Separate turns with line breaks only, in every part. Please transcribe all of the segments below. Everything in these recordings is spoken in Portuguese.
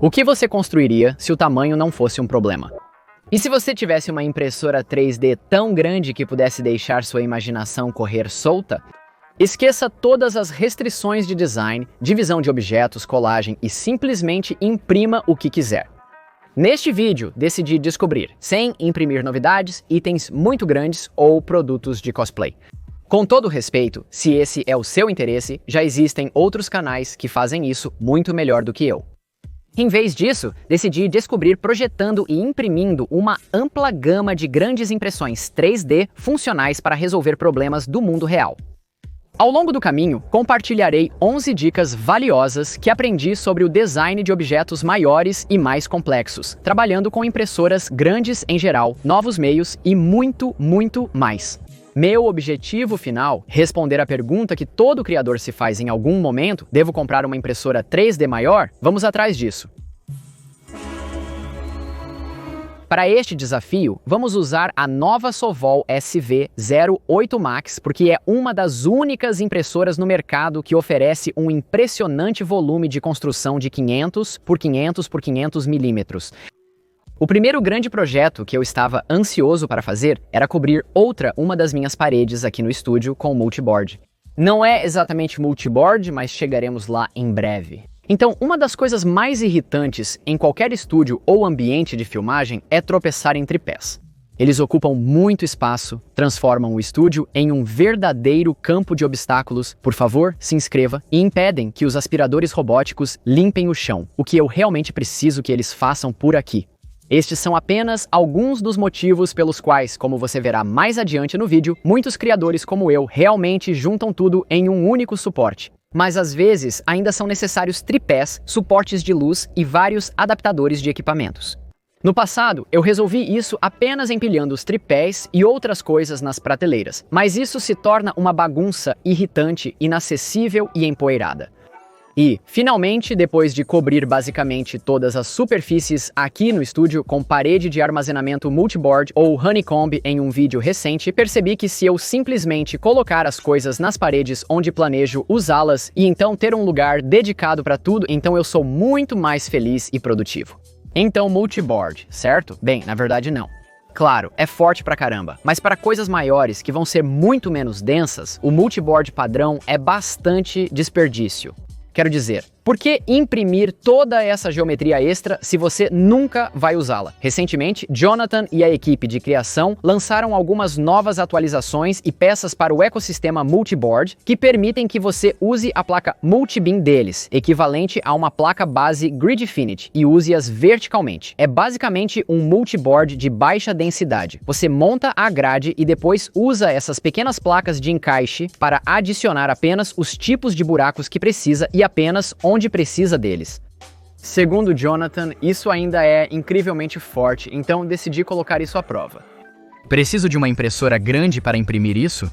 O que você construiria se o tamanho não fosse um problema? E se você tivesse uma impressora 3D tão grande que pudesse deixar sua imaginação correr solta? Esqueça todas as restrições de design, divisão de objetos, colagem e simplesmente imprima o que quiser. Neste vídeo, decidi descobrir, sem imprimir novidades, itens muito grandes ou produtos de cosplay. Com todo respeito, se esse é o seu interesse, já existem outros canais que fazem isso muito melhor do que eu. Em vez disso, decidi descobrir projetando e imprimindo uma ampla gama de grandes impressões 3D funcionais para resolver problemas do mundo real. Ao longo do caminho, compartilharei 11 dicas valiosas que aprendi sobre o design de objetos maiores e mais complexos, trabalhando com impressoras grandes em geral, novos meios e muito mais. Meu objetivo final, responder a pergunta que todo criador se faz em algum momento: devo comprar uma impressora 3D maior? Vamos atrás disso. Para este desafio, vamos usar a nova Sovol SV08 Max, porque é uma das únicas impressoras no mercado que oferece um impressionante volume de construção de 500 por 500 por 500 milímetros. O primeiro grande projeto que eu estava ansioso para fazer era cobrir uma das minhas paredes aqui no estúdio com multiboard. Não é exatamente multiboard, mas chegaremos lá em breve. Então, uma das coisas mais irritantes em qualquer estúdio ou ambiente de filmagem é tropeçar em tripés. Eles ocupam muito espaço, transformam o estúdio em um verdadeiro campo de obstáculos. Por favor, se inscreva, e impedem que os aspiradores robóticos limpem o chão, o que eu realmente preciso que eles façam por aqui. Estes são apenas alguns dos motivos pelos quais, como você verá mais adiante no vídeo, muitos criadores como eu realmente juntam tudo em um único suporte. Mas às vezes ainda são necessários tripés, suportes de luz e vários adaptadores de equipamentos. No passado, eu resolvi isso apenas empilhando os tripés e outras coisas nas prateleiras, mas isso se torna uma bagunça irritante, inacessível e empoeirada. E, finalmente, depois de cobrir basicamente todas as superfícies aqui no estúdio com parede de armazenamento multiboard ou honeycomb em um vídeo recente, percebi que se eu simplesmente colocar as coisas nas paredes onde planejo usá-las e então ter um lugar dedicado para tudo, então eu sou muito mais feliz e produtivo. Então, multiboard, certo? Bem, na verdade não. Claro, é forte pra caramba, mas para coisas maiores que vão ser muito menos densas, o multiboard padrão é bastante desperdício. Quero dizer, por que imprimir toda essa geometria extra se você nunca vai usá-la? Recentemente, Jonathan e a equipe de criação lançaram algumas novas atualizações e peças para o ecossistema multiboard que permitem que você use a placa multibeam deles, equivalente a uma placa base Gridfinity, e use-as verticalmente. É basicamente um multiboard de baixa densidade. Você monta a grade e depois usa essas pequenas placas de encaixe para adicionar apenas os tipos de buracos que precisa e apenas onde precisa deles. Segundo Jonathan, isso ainda é incrivelmente forte, então decidi colocar isso à prova.
Preciso de uma impressora grande para imprimir isso?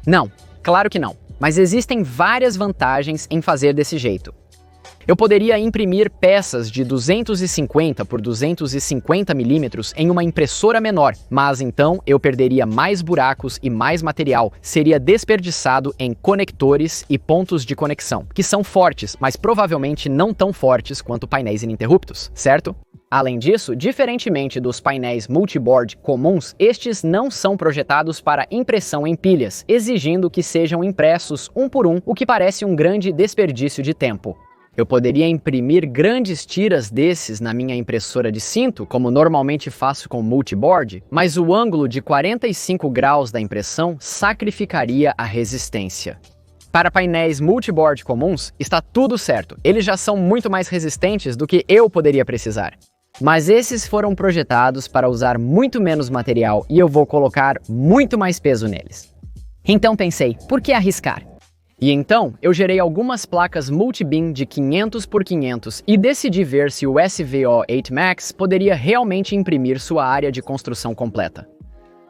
Não, claro que não, mas existem várias vantagens em fazer desse jeito. Eu poderia imprimir peças de 250 por 250 milímetros em uma impressora menor, mas então eu perderia mais buracos e mais material, seria desperdiçado em conectores e pontos de conexão, que são fortes, mas provavelmente não tão fortes quanto painéis ininterruptos, certo? Além disso, diferentemente dos painéis multiboard comuns, estes não são projetados para impressão em pilhas, exigindo que sejam impressos um por um, o que parece um grande desperdício de tempo. Eu poderia imprimir grandes tiras desses na minha impressora de cinto, como normalmente faço com multiboard, mas o ângulo de 45 graus da impressão sacrificaria a resistência. Para painéis multiboard comuns, está tudo certo, eles já são muito mais resistentes do que eu poderia precisar. Mas esses foram projetados para usar muito menos material e eu vou colocar muito mais peso neles. Então pensei, por que arriscar? E então, eu gerei algumas placas multibeam de 500 por 500 e decidi ver se o SV08 Max poderia realmente imprimir sua área de construção completa.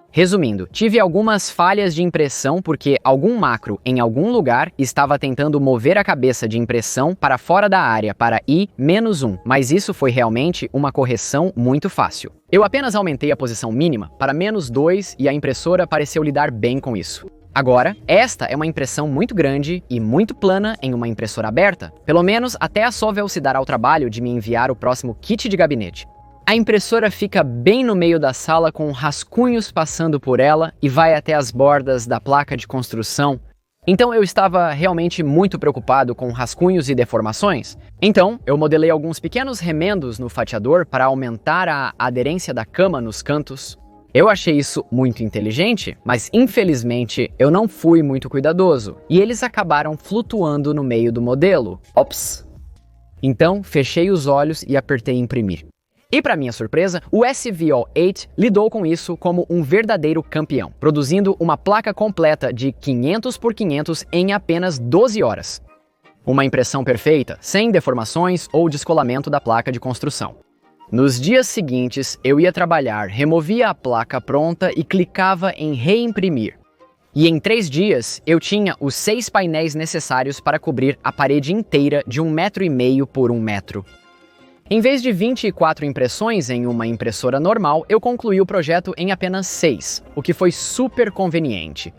Resumindo, tive algumas falhas de impressão porque algum macro em algum lugar estava tentando mover a cabeça de impressão para fora da área para I-1, mas isso foi realmente uma correção muito fácil. Eu apenas aumentei a posição mínima para -2 e a impressora pareceu lidar bem com isso. Agora, esta é uma impressão muito grande e muito plana em uma impressora aberta, pelo menos até a Sovel se dar ao trabalho de me enviar o próximo kit de gabinete. A impressora fica bem no meio da sala com rascunhos passando por ela e vai até as bordas da placa de construção. Então eu estava realmente muito preocupado com rascunhos e deformações. Então eu modelei alguns pequenos remendos no fatiador para aumentar a aderência da cama nos cantos. Eu achei isso muito inteligente, mas infelizmente eu não fui muito cuidadoso e eles acabaram flutuando no meio do modelo. Ops! Então fechei os olhos e apertei imprimir. E para minha surpresa, o SVO8 lidou com isso como um verdadeiro campeão, produzindo uma placa completa de 500 por 500 em apenas 12 horas. Uma impressão perfeita, sem deformações ou descolamento da placa de construção. Nos dias seguintes, eu ia trabalhar, removia a placa pronta e clicava em reimprimir. E em 3 dias, eu tinha os 6 painéis necessários para cobrir a parede inteira de 1,5 m por 1 metro. Em vez de 24 impressões em uma impressora normal, eu concluí o projeto em apenas 6, o que foi super conveniente.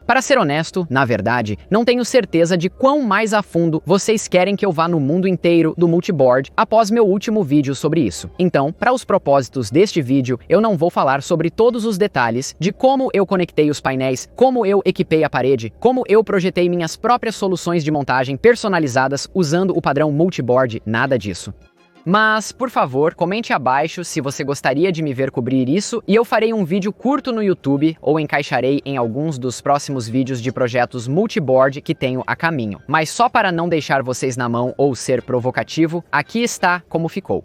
Para ser honesto, na verdade, não tenho certeza de quão mais a fundo vocês querem que eu vá no mundo inteiro do multiboard após meu último vídeo sobre isso. Então, para os propósitos deste vídeo, eu não vou falar sobre todos os detalhes de como eu conectei os painéis, como eu equipei a parede, como eu projetei minhas próprias soluções de montagem personalizadas usando o padrão multiboard, nada disso. Mas, por favor, comente abaixo se você gostaria de me ver cobrir isso e eu farei um vídeo curto no YouTube ou encaixarei em alguns dos próximos vídeos de projetos multiboard que tenho a caminho. Mas só para não deixar vocês na mão ou ser provocativo, aqui está como ficou.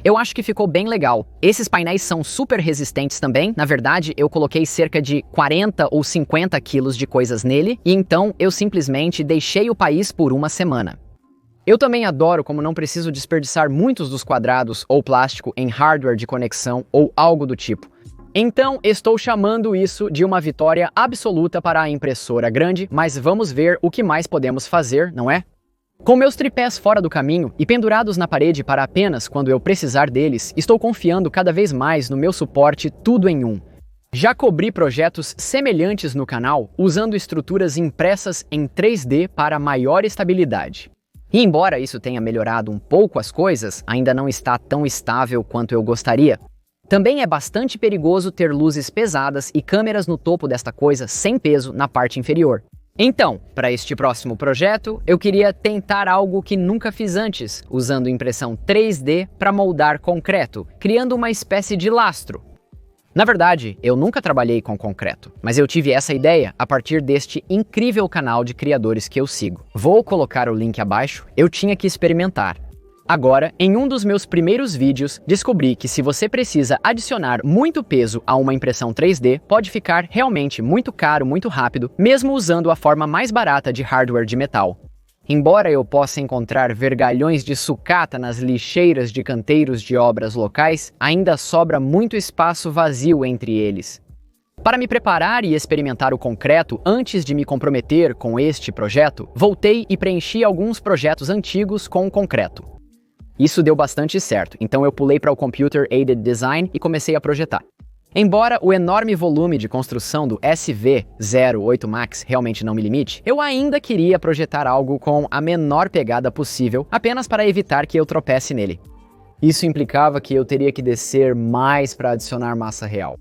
Eu acho que ficou bem legal. Esses painéis são super resistentes também. Na verdade, eu coloquei cerca de 40 ou 50 quilos de coisas nele, e então eu simplesmente deixei o país por uma semana. Eu também adoro como não preciso desperdiçar muitos dos quadrados ou plástico em hardware de conexão ou algo do tipo. Então, estou chamando isso de uma vitória absoluta para a impressora grande, mas vamos ver o que mais podemos fazer, não é? Com meus tripés fora do caminho e pendurados na parede para apenas quando eu precisar deles, estou confiando cada vez mais no meu suporte tudo em um. Já cobri projetos semelhantes no canal usando estruturas impressas em 3D para maior estabilidade. E embora isso tenha melhorado um pouco as coisas, ainda não está tão estável quanto eu gostaria. Também é bastante perigoso ter luzes pesadas e câmeras no topo desta coisa sem peso na parte inferior. Então, para este próximo projeto, eu queria tentar algo que nunca fiz antes, usando impressão 3D para moldar concreto, criando uma espécie de lastro. Na verdade, eu nunca trabalhei com concreto, mas eu tive essa ideia a partir deste incrível canal de criadores que eu sigo. Vou colocar o link abaixo, eu tinha que experimentar. Agora, em um dos meus primeiros vídeos, descobri que se você precisa adicionar muito peso a uma impressão 3D, pode ficar realmente muito caro muito rápido, mesmo usando a forma mais barata de hardware de metal. Embora eu possa encontrar vergalhões de sucata nas lixeiras de canteiros de obras locais, ainda sobra muito espaço vazio entre eles. Para me preparar e experimentar o concreto antes de me comprometer com este projeto, voltei e preenchi alguns projetos antigos com concreto. Isso deu bastante certo, então eu pulei para o Computer Aided Design e comecei a projetar. Embora o enorme volume de construção do SV08 Max realmente não me limite, eu ainda queria projetar algo com a menor pegada possível, apenas para evitar que eu tropece nele. Isso implicava que eu teria que descer mais para adicionar massa real.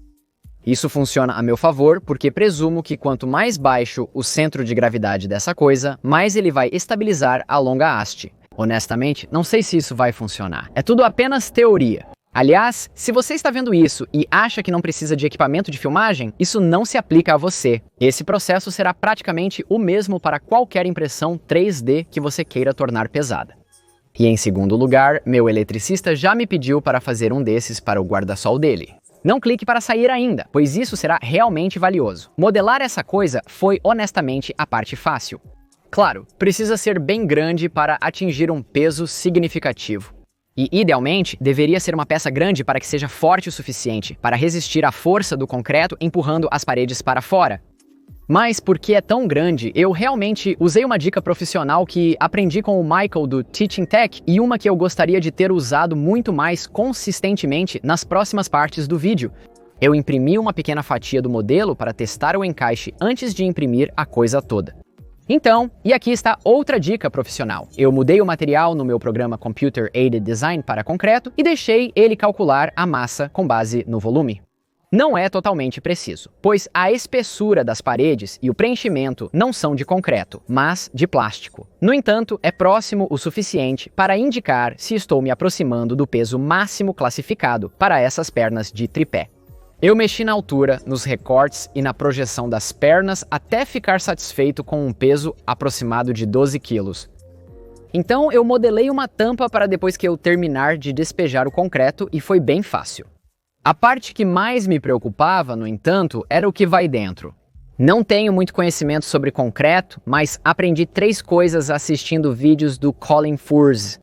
Isso funciona a meu favor, porque presumo que quanto mais baixo o centro de gravidade dessa coisa, mais ele vai estabilizar a longa haste. Honestamente, não sei se isso vai funcionar. É tudo apenas teoria. Aliás, se você está vendo isso e acha que não precisa de equipamento de filmagem, isso não se aplica a você. Esse processo será praticamente o mesmo para qualquer impressão 3D que você queira tornar pesada. E em segundo lugar, meu eletricista já me pediu para fazer um desses para o guarda-sol dele. Não clique para sair ainda, pois isso será realmente valioso. Modelar essa coisa foi honestamente a parte fácil. Claro, precisa ser bem grande para atingir um peso significativo. E, idealmente, deveria ser uma peça grande para que seja forte o suficiente para resistir à força do concreto empurrando as paredes para fora. Mas porque é tão grande, eu realmente usei uma dica profissional que aprendi com o Michael do Teaching Tech e uma que eu gostaria de ter usado muito mais consistentemente nas próximas partes do vídeo. Eu imprimi uma pequena fatia do modelo para testar o encaixe antes de imprimir a coisa toda. Então, e aqui está outra dica profissional. Eu mudei o material no meu programa Computer Aided Design para concreto e deixei ele calcular a massa com base no volume. Não é totalmente preciso, pois a espessura das paredes e o preenchimento não são de concreto, mas de plástico. No entanto, é próximo o suficiente para indicar se estou me aproximando do peso máximo classificado para essas pernas de tripé. Eu mexi na altura, nos recortes e na projeção das pernas até ficar satisfeito com um peso aproximado de 12 quilos. Então eu modelei uma tampa para depois que eu terminar de despejar o concreto e foi bem fácil. A parte que mais me preocupava, no entanto, era o que vai dentro. Não tenho muito conhecimento sobre concreto, mas aprendi 3 coisas assistindo vídeos do Colin Furze.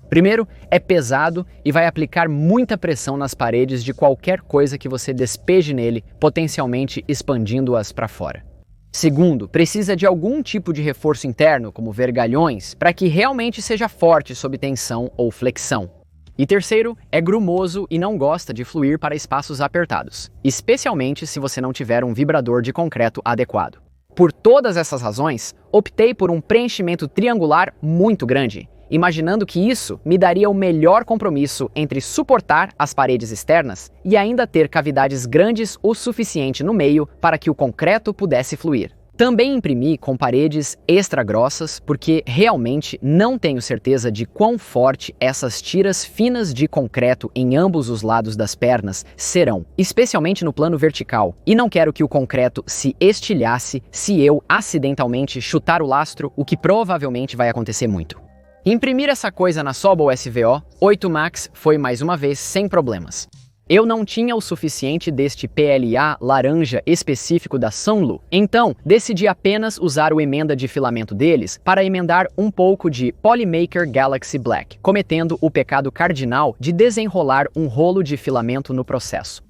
Primeiro, é pesado e vai aplicar muita pressão nas paredes de qualquer coisa que você despeje nele, potencialmente expandindo-as para fora. Segundo, precisa de algum tipo de reforço interno, como vergalhões, para que realmente seja forte sob tensão ou flexão. E terceiro, é grumoso e não gosta de fluir para espaços apertados, especialmente se você não tiver um vibrador de concreto adequado. Por todas essas razões, optei por um preenchimento triangular muito grande, imaginando que isso me daria o melhor compromisso entre suportar as paredes externas e ainda ter cavidades grandes o suficiente no meio para que o concreto pudesse fluir. Também imprimi com paredes extra grossas, porque realmente não tenho certeza de quão forte essas tiras finas de concreto em ambos os lados das pernas serão, especialmente no plano vertical, e não quero que o concreto se estilhasse se eu acidentalmente chutar o lastro, o que provavelmente vai acontecer muito. Imprimir essa coisa na Sobol SVO 8 Max foi mais uma vez sem problemas. Eu não tinha o suficiente deste PLA laranja específico da Sunlu, então decidi apenas usar o emenda de filamento deles para emendar um pouco de Polymaker Galaxy Black, cometendo o pecado cardinal de desenrolar um rolo de filamento no processo.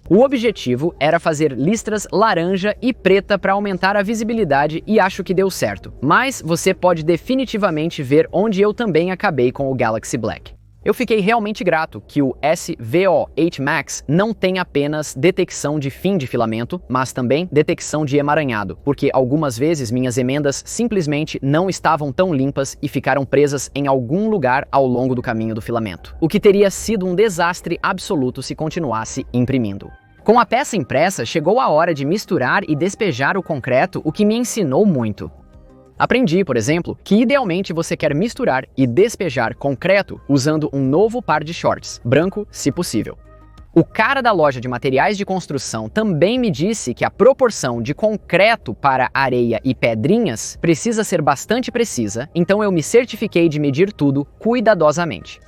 O objetivo era fazer listras laranja e preta para aumentar a visibilidade e acho que deu certo, mas você pode definitivamente ver onde eu também acabei com o Galaxy Black. Eu fiquei realmente grato que o SVO8 Max não tem apenas detecção de fim de filamento, mas também detecção de emaranhado, porque algumas vezes minhas emendas simplesmente não estavam tão limpas e ficaram presas em algum lugar ao longo do caminho do filamento, o que teria sido um desastre absoluto se continuasse imprimindo. Com a peça impressa, chegou a hora de misturar e despejar o concreto, o que me ensinou muito. Aprendi, por exemplo, que idealmente você quer misturar e despejar concreto usando um novo par de shorts, branco se possível. O cara da loja de materiais de construção também me disse que a proporção de concreto para areia e pedrinhas precisa ser bastante precisa, então eu me certifiquei de medir tudo cuidadosamente.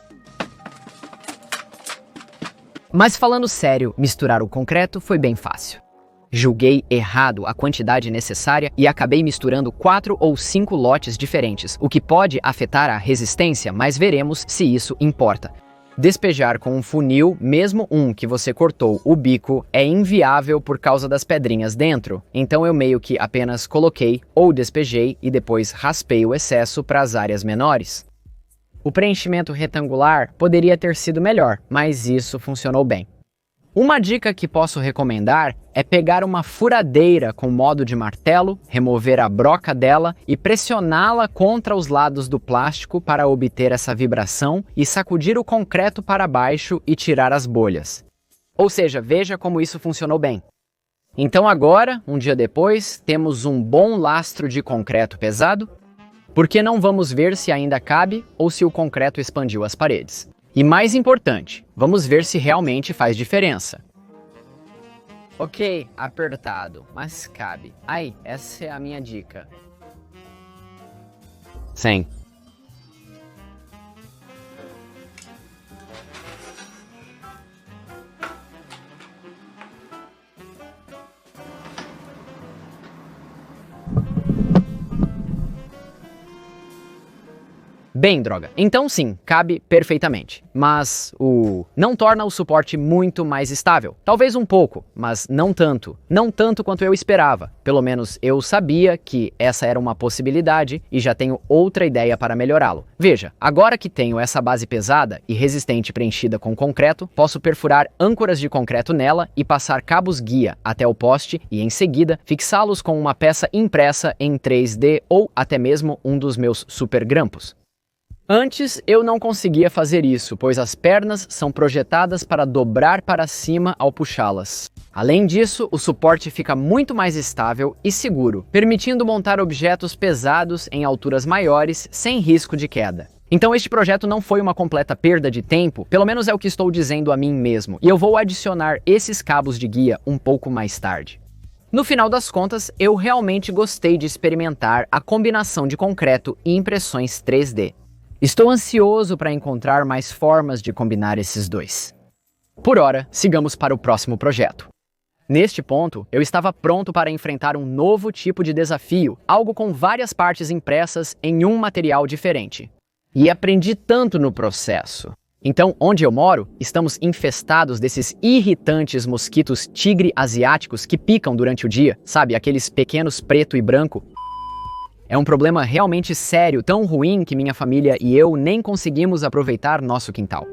Mas falando sério, misturar o concreto foi bem fácil. Julguei errado a quantidade necessária e acabei misturando 4 ou 5 lotes diferentes, o que pode afetar a resistência, mas veremos se isso importa. Despejar com um funil, mesmo um que você cortou o bico, é inviável por causa das pedrinhas dentro, então eu meio que apenas coloquei ou despejei e depois raspei o excesso para as áreas menores. O preenchimento retangular poderia ter sido melhor, mas isso funcionou bem. Uma dica que posso recomendar é pegar uma furadeira com modo de martelo, remover a broca dela e pressioná-la contra os lados do plástico para obter essa vibração e sacudir o concreto para baixo e tirar as bolhas. Ou seja, veja como isso funcionou bem. Então agora, um dia depois, temos um bom lastro de concreto pesado, porque não vamos ver se ainda cabe ou se o concreto expandiu as paredes. E mais importante, vamos ver se realmente faz diferença. Ok, apertado, mas cabe. Ai, essa é a minha dica. Sim. Bem, droga. Então sim, cabe perfeitamente. Mas não torna o suporte muito mais estável. Talvez um pouco, mas não tanto. Não tanto quanto eu esperava. Pelo menos eu sabia que essa era uma possibilidade e já tenho outra ideia para melhorá-lo. Veja, agora que tenho essa base pesada e resistente preenchida com concreto, posso perfurar âncoras de concreto nela e passar cabos guia até o poste e, em seguida, fixá-los com uma peça impressa em 3D ou até mesmo um dos meus super grampos. Antes, eu não conseguia fazer isso, pois as pernas são projetadas para dobrar para cima ao puxá-las. Além disso, o suporte fica muito mais estável e seguro, permitindo montar objetos pesados em alturas maiores sem risco de queda. Então este projeto não foi uma completa perda de tempo, pelo menos é o que estou dizendo a mim mesmo, e eu vou adicionar esses cabos de guia um pouco mais tarde. No final das contas, eu realmente gostei de experimentar a combinação de concreto e impressões 3D. Estou ansioso para encontrar mais formas de combinar esses dois. Por hora, sigamos para o próximo projeto. Neste ponto, eu estava pronto para enfrentar um novo tipo de desafio, algo com várias partes impressas em um material diferente. E aprendi tanto no processo. Então, onde eu moro, estamos infestados desses irritantes mosquitos tigre asiáticos que picam durante o dia, sabe, aqueles pequenos preto e branco. É um problema realmente sério, tão ruim que minha família e eu nem conseguimos aproveitar nosso quintal.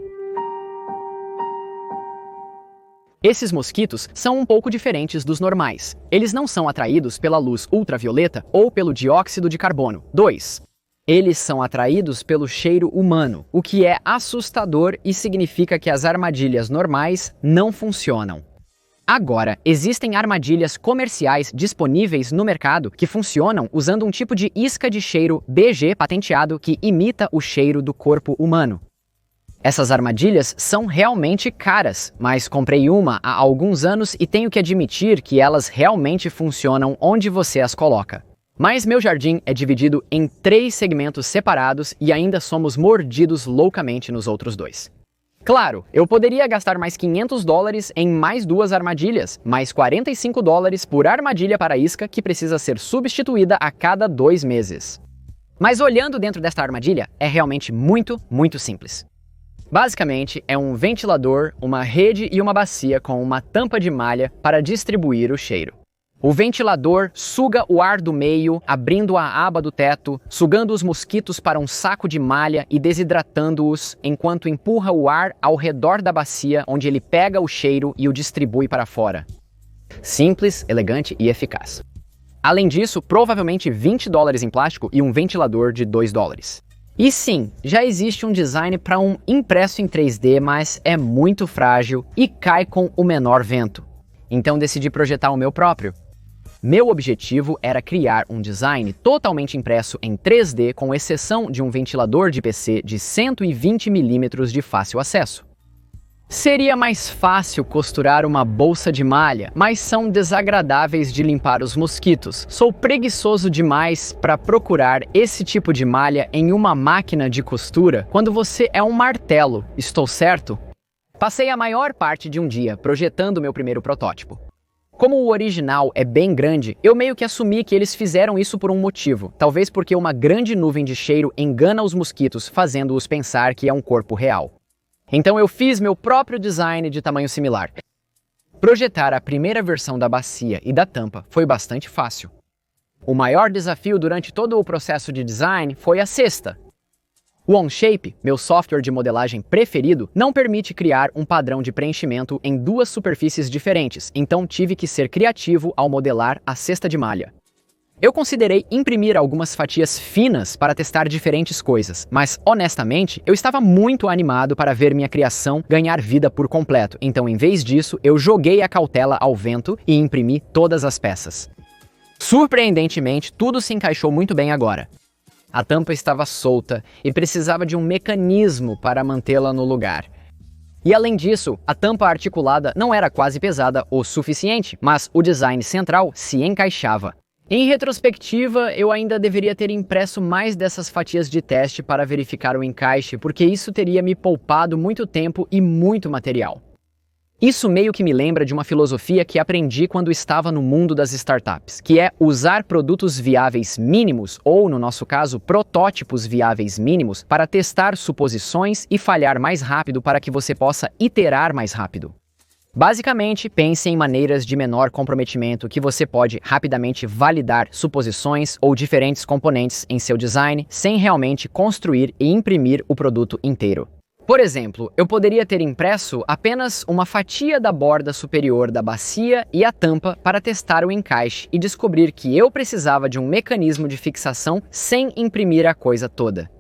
Esses mosquitos são um pouco diferentes dos normais. Eles não são atraídos pela luz ultravioleta ou pelo dióxido de carbono. 2. Eles são atraídos pelo cheiro humano, o que é assustador e significa que as armadilhas normais não funcionam. Agora, existem armadilhas comerciais disponíveis no mercado que funcionam usando um tipo de isca de cheiro BG patenteado que imita o cheiro do corpo humano. Essas armadilhas são realmente caras, mas comprei uma há alguns anos e tenho que admitir que elas realmente funcionam onde você as coloca. Mas meu jardim é dividido em 3 segmentos separados e ainda somos mordidos loucamente nos outros 2. Claro, eu poderia gastar mais $500 em mais 2 armadilhas, mais $45 por armadilha para isca que precisa ser substituída a cada 2 meses. Mas olhando dentro desta armadilha, é realmente muito simples. Basicamente, é um ventilador, uma rede e uma bacia com uma tampa de malha para distribuir o cheiro. O ventilador suga o ar do meio, abrindo a aba do teto, sugando os mosquitos para um saco de malha e desidratando-os, enquanto empurra o ar ao redor da bacia, onde ele pega o cheiro e o distribui para fora. Simples, elegante e eficaz. Além disso, provavelmente $20 em plástico e um ventilador de $2. E sim, já existe um design para um impresso em 3D, mas é muito frágil e cai com o menor vento. Então decidi projetar o meu próprio. Meu objetivo era criar um design totalmente impresso em 3D, com exceção de um ventilador de PC de 120 mm de fácil acesso. Seria mais fácil costurar uma bolsa de malha, mas são desagradáveis de limpar os mosquitos. Sou preguiçoso demais para procurar esse tipo de malha em uma máquina de costura quando você é um martelo, estou certo? Passei a maior parte de um dia projetando meu primeiro protótipo. Como o original é bem grande, eu meio que assumi que eles fizeram isso por um motivo, talvez porque uma grande nuvem de cheiro engana os mosquitos, fazendo-os pensar que é um corpo real. Então eu fiz meu próprio design de tamanho similar. Projetar a primeira versão da bacia e da tampa foi bastante fácil. O maior desafio durante todo o processo de design foi a cesta. O Onshape, meu software de modelagem preferido, não permite criar um padrão de preenchimento em 2 superfícies diferentes, então tive que ser criativo ao modelar a cesta de malha. Eu considerei imprimir algumas fatias finas para testar diferentes coisas, mas honestamente, eu estava muito animado para ver minha criação ganhar vida por completo, então em vez disso, eu joguei a cautela ao vento e imprimi todas as peças. Surpreendentemente, tudo se encaixou muito bem agora. A tampa estava solta e precisava de um mecanismo para mantê-la no lugar. E além disso, a tampa articulada não era quase pesada o suficiente, mas o design central se encaixava. Em retrospectiva, eu ainda deveria ter impresso mais dessas fatias de teste para verificar o encaixe, porque isso teria me poupado muito tempo e muito material. Isso meio que me lembra de uma filosofia que aprendi quando estava no mundo das startups, que é usar produtos viáveis mínimos, ou no nosso caso, protótipos viáveis mínimos, para testar suposições e falhar mais rápido para que você possa iterar mais rápido. Basicamente, pense em maneiras de menor comprometimento que você pode rapidamente validar suposições ou diferentes componentes em seu design sem realmente construir e imprimir o produto inteiro. Por exemplo, eu poderia ter impresso apenas uma fatia da borda superior da bacia e a tampa para testar o encaixe e descobrir que eu precisava de um mecanismo de fixação sem imprimir a coisa toda.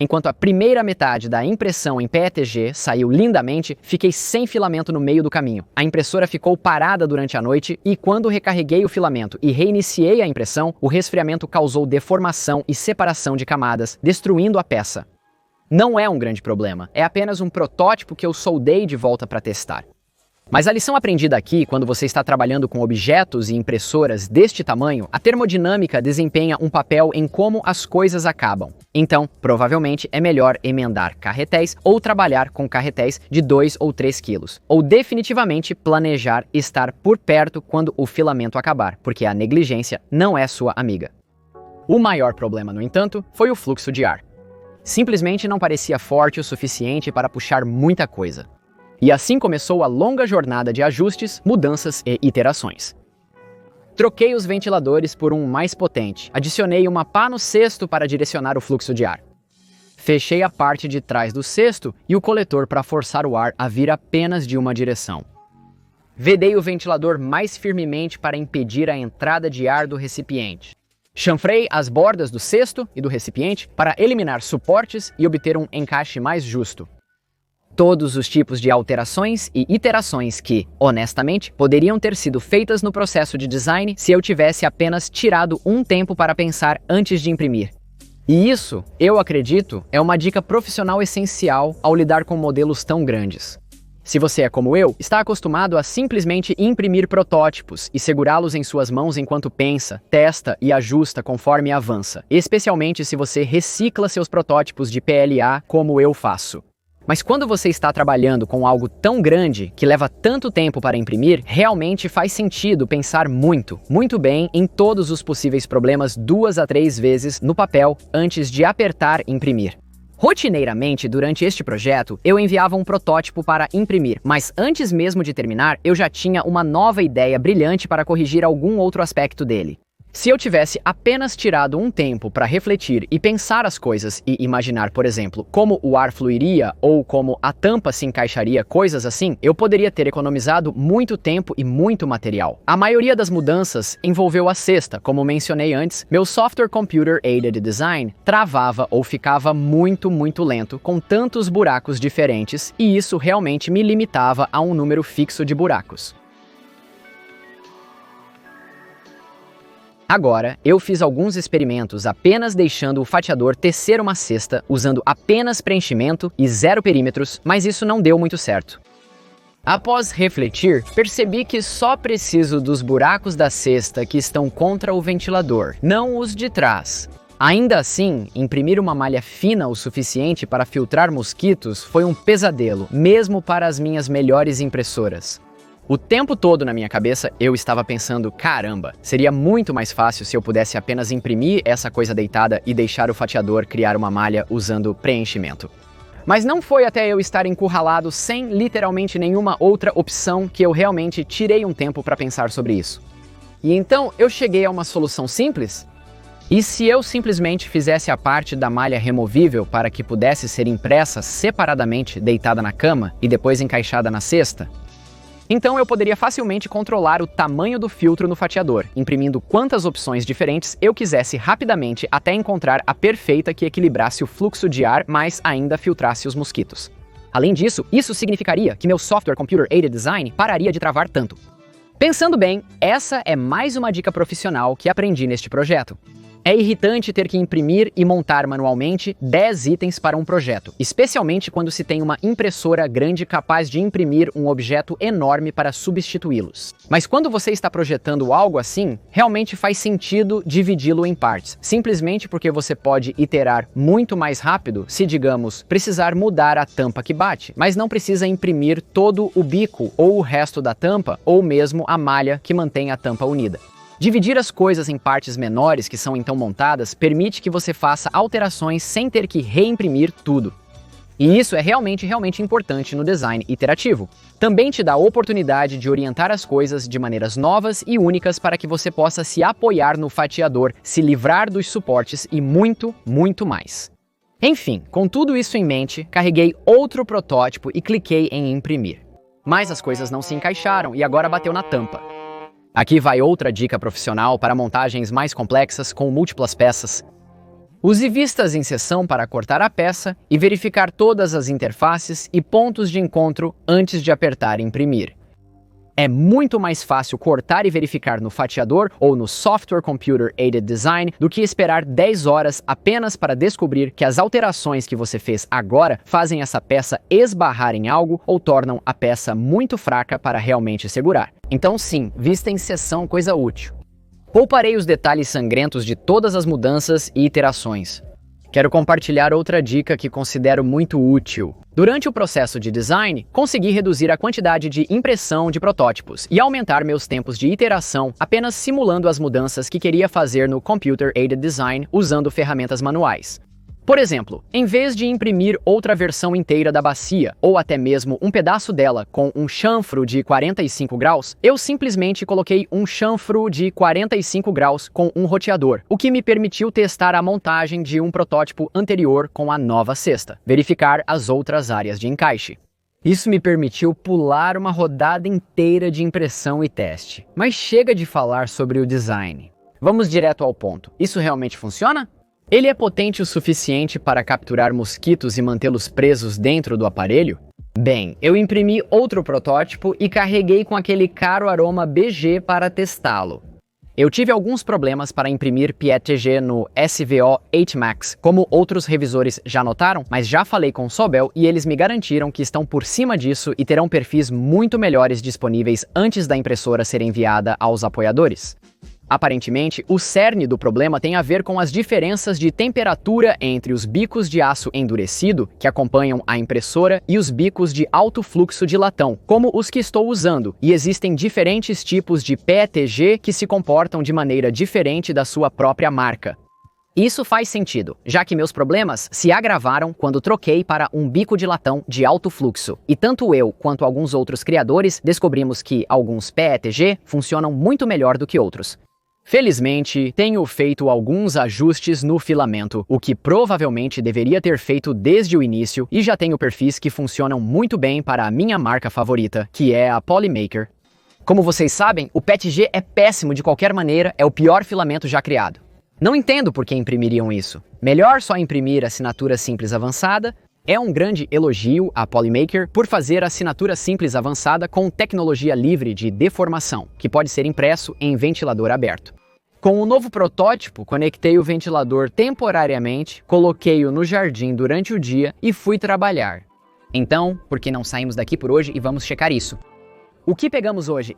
Enquanto a primeira metade da impressão em PETG saiu lindamente, fiquei sem filamento no meio do caminho. A impressora ficou parada durante a noite e, quando recarreguei o filamento e reiniciei a impressão, o resfriamento causou deformação e separação de camadas, destruindo a peça. Não é um grande problema, é apenas um protótipo que eu soldei de volta para testar. Mas a lição aprendida aqui, quando você está trabalhando com objetos e impressoras deste tamanho, a termodinâmica desempenha um papel em como as coisas acabam. Então, provavelmente é melhor emendar carretéis ou trabalhar com carretéis de 2 ou 3 quilos. Ou definitivamente planejar estar por perto quando o filamento acabar, porque a negligência não é sua amiga. O maior problema, no entanto, foi o fluxo de ar. Simplesmente não parecia forte o suficiente para puxar muita coisa. E assim começou a longa jornada de ajustes, mudanças e iterações. Troquei os ventiladores por um mais potente, adicionei uma pá no cesto para direcionar o fluxo de ar. Fechei a parte de trás do cesto e o coletor para forçar o ar a vir apenas de uma direção. Vedei o ventilador mais firmemente para impedir a entrada de ar do recipiente. Chanfrei as bordas do cesto e do recipiente para eliminar suportes e obter um encaixe mais justo. Todos os tipos de alterações e iterações que, honestamente, poderiam ter sido feitas no processo de design se eu tivesse apenas tirado um tempo para pensar antes de imprimir. E isso, eu acredito, é uma dica profissional essencial ao lidar com modelos tão grandes. Se você é como eu, está acostumado a simplesmente imprimir protótipos e segurá-los em suas mãos enquanto pensa, testa e ajusta conforme avança, especialmente se você recicla seus protótipos de PLA como eu faço. Mas quando você está trabalhando com algo tão grande, que leva tanto tempo para imprimir, realmente faz sentido pensar muito bem em todos os possíveis problemas 2 a 3 vezes no papel antes de apertar imprimir. Rotineiramente, durante este projeto, eu enviava um protótipo para imprimir, mas antes mesmo de terminar, eu já tinha uma nova ideia brilhante para corrigir algum outro aspecto dele. Se eu tivesse apenas tirado um tempo para refletir e pensar as coisas e imaginar, por exemplo, como o ar fluiria ou como a tampa se encaixaria, coisas assim, eu poderia ter economizado muito tempo e muito material. A maioria das mudanças envolveu a cesta, como mencionei antes, meu software Computer Aided Design travava ou ficava muito lento com tantos buracos diferentes e isso realmente me limitava a um número fixo de buracos. Agora, eu fiz alguns experimentos apenas deixando o fatiador tecer uma cesta, usando apenas preenchimento e 0 perímetros, mas isso não deu muito certo. Após refletir, percebi que só preciso dos buracos da cesta que estão contra o ventilador, não os de trás. Ainda assim, imprimir uma malha fina o suficiente para filtrar mosquitos foi um pesadelo, mesmo para as minhas melhores impressoras. O tempo todo na minha cabeça eu estava pensando, caramba, seria muito mais fácil se eu pudesse apenas imprimir essa coisa deitada e deixar o fatiador criar uma malha usando preenchimento. Mas não foi até eu estar encurralado sem literalmente nenhuma outra opção que eu realmente tirei um tempo para pensar sobre isso. E então eu cheguei a uma solução simples. E se eu simplesmente fizesse a parte da malha removível para que pudesse ser impressa separadamente deitada na cama e depois encaixada na cesta? Então eu poderia facilmente controlar o tamanho do filtro no fatiador, imprimindo quantas opções diferentes eu quisesse rapidamente até encontrar a perfeita que equilibrasse o fluxo de ar, mas ainda filtrasse os mosquitos. Além disso, isso significaria que meu software Computer Aided Design pararia de travar tanto. Pensando bem, essa é mais uma dica profissional que aprendi neste projeto. É irritante ter que imprimir e montar manualmente 10 itens para um projeto, especialmente quando se tem uma impressora grande capaz de imprimir um objeto enorme para substituí-los. Mas quando você está projetando algo assim, realmente faz sentido dividi-lo em partes, simplesmente porque você pode iterar muito mais rápido se, digamos, precisar mudar a tampa que bate, mas não precisa imprimir todo o bico ou o resto da tampa ou mesmo a malha que mantém a tampa unida. Dividir as coisas em partes menores que são então montadas permite que você faça alterações sem ter que reimprimir tudo. E isso é realmente importante no design iterativo. Também te dá a oportunidade de orientar as coisas de maneiras novas e únicas para que você possa se apoiar no fatiador, se livrar dos suportes e muito mais. Enfim, com tudo isso em mente, carreguei outro protótipo e cliquei em imprimir. Mas as coisas não se encaixaram e agora bateu na tampa. Aqui vai outra dica profissional para montagens mais complexas com múltiplas peças. Use vistas em seção para cortar a peça e verificar todas as interfaces e pontos de encontro antes de apertar imprimir. É muito mais fácil cortar e verificar no fatiador ou no Software Computer Aided Design do que esperar 10 horas apenas para descobrir que as alterações que você fez agora fazem essa peça esbarrar em algo ou tornam a peça muito fraca para realmente segurar. Então sim, vista em seção coisa útil. Pouparei os detalhes sangrentos de todas as mudanças e iterações. Quero compartilhar outra dica que considero muito útil. Durante o processo de design, consegui reduzir a quantidade de impressão de protótipos e aumentar meus tempos de iteração apenas simulando as mudanças que queria fazer no Computer Aided Design usando ferramentas manuais. Por exemplo, em vez de imprimir outra versão inteira da bacia, ou até mesmo um pedaço dela com um chanfro de 45 graus, eu simplesmente coloquei um chanfro de 45 graus com um roteador, o que me permitiu testar a montagem de um protótipo anterior com a nova cesta, verificar as outras áreas de encaixe. Isso me permitiu pular uma rodada inteira de impressão e teste. Mas chega de falar sobre o design. Vamos direto ao ponto. Isso realmente funciona? Ele é potente o suficiente para capturar mosquitos e mantê-los presos dentro do aparelho? Bem, eu imprimi outro protótipo e carreguei com aquele caro aroma BG para testá-lo. Eu tive alguns problemas para imprimir PETG no SVO8 Max, como outros revisores já notaram, mas já falei com o Sobel e eles me garantiram que estão por cima disso e terão perfis muito melhores disponíveis antes da impressora ser enviada aos apoiadores. Aparentemente, o cerne do problema tem a ver com as diferenças de temperatura entre os bicos de aço endurecido, que acompanham a impressora, e os bicos de alto fluxo de latão, como os que estou usando, e existem diferentes tipos de PETG que se comportam de maneira diferente da sua própria marca. Isso faz sentido, já que meus problemas se agravaram quando troquei para um bico de latão de alto fluxo, e tanto eu quanto alguns outros criadores descobrimos que alguns PETG funcionam muito melhor do que outros. Felizmente, tenho feito alguns ajustes no filamento, o que provavelmente deveria ter feito desde o início, e já tenho perfis que funcionam muito bem para a minha marca favorita, que é a Polymaker. Como vocês sabem, o PETG é péssimo de qualquer maneira, é o pior filamento já criado. Não entendo por que imprimiriam isso. Melhor só imprimir assinatura simples avançada. É um grande elogio à Polymaker por fazer assinatura simples avançada com tecnologia livre de deformação, que pode ser impresso em ventilador aberto. Com o novo protótipo, conectei o ventilador temporariamente, coloquei-o no jardim durante o dia e fui trabalhar. Então, por que não saímos daqui por hoje e vamos checar isso? O que pegamos hoje?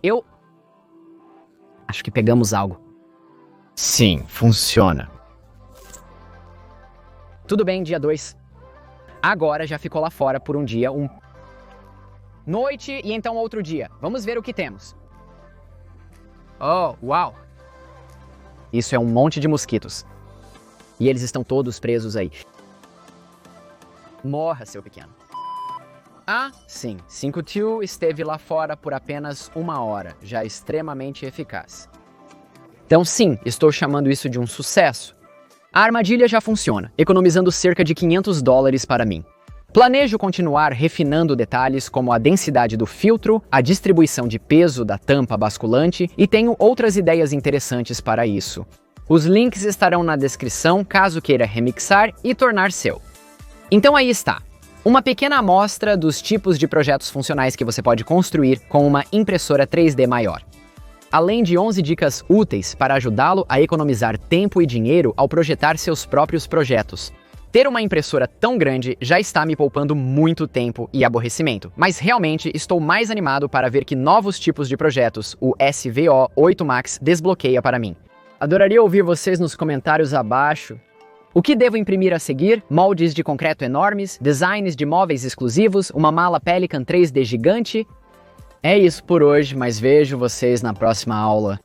Acho que pegamos algo.
Sim, funciona.
Tudo bem, dia 2. Agora já ficou lá fora por um dia, noite e então outro dia. Vamos ver o que temos. Oh, uau! Isso é um monte de mosquitos. E eles estão todos presos aí. Morra, seu pequeno. Ah, sim. 5-2 esteve lá fora por apenas 1 hora, já extremamente eficaz. Então sim, estou chamando isso de um sucesso. A armadilha já funciona, economizando cerca de $500 para mim. Planejo continuar refinando detalhes como a densidade do filtro, a distribuição de peso da tampa basculante e tenho outras ideias interessantes para isso. Os links estarão na descrição caso queira remixar e tornar seu. Então aí está, uma pequena amostra dos tipos de projetos funcionais que você pode construir com uma impressora 3D maior. além de 11 dicas úteis para ajudá-lo a economizar tempo e dinheiro ao projetar seus próprios projetos. Ter uma impressora tão grande já está me poupando muito tempo e aborrecimento, mas realmente estou mais animado para ver que novos tipos de projetos o SVO8 Max desbloqueia para mim. Adoraria ouvir vocês nos comentários abaixo. O que devo imprimir a seguir? Moldes de concreto enormes, designs de móveis exclusivos, uma mala Pelican 3D gigante? É isso por hoje, mas vejo vocês na próxima aula.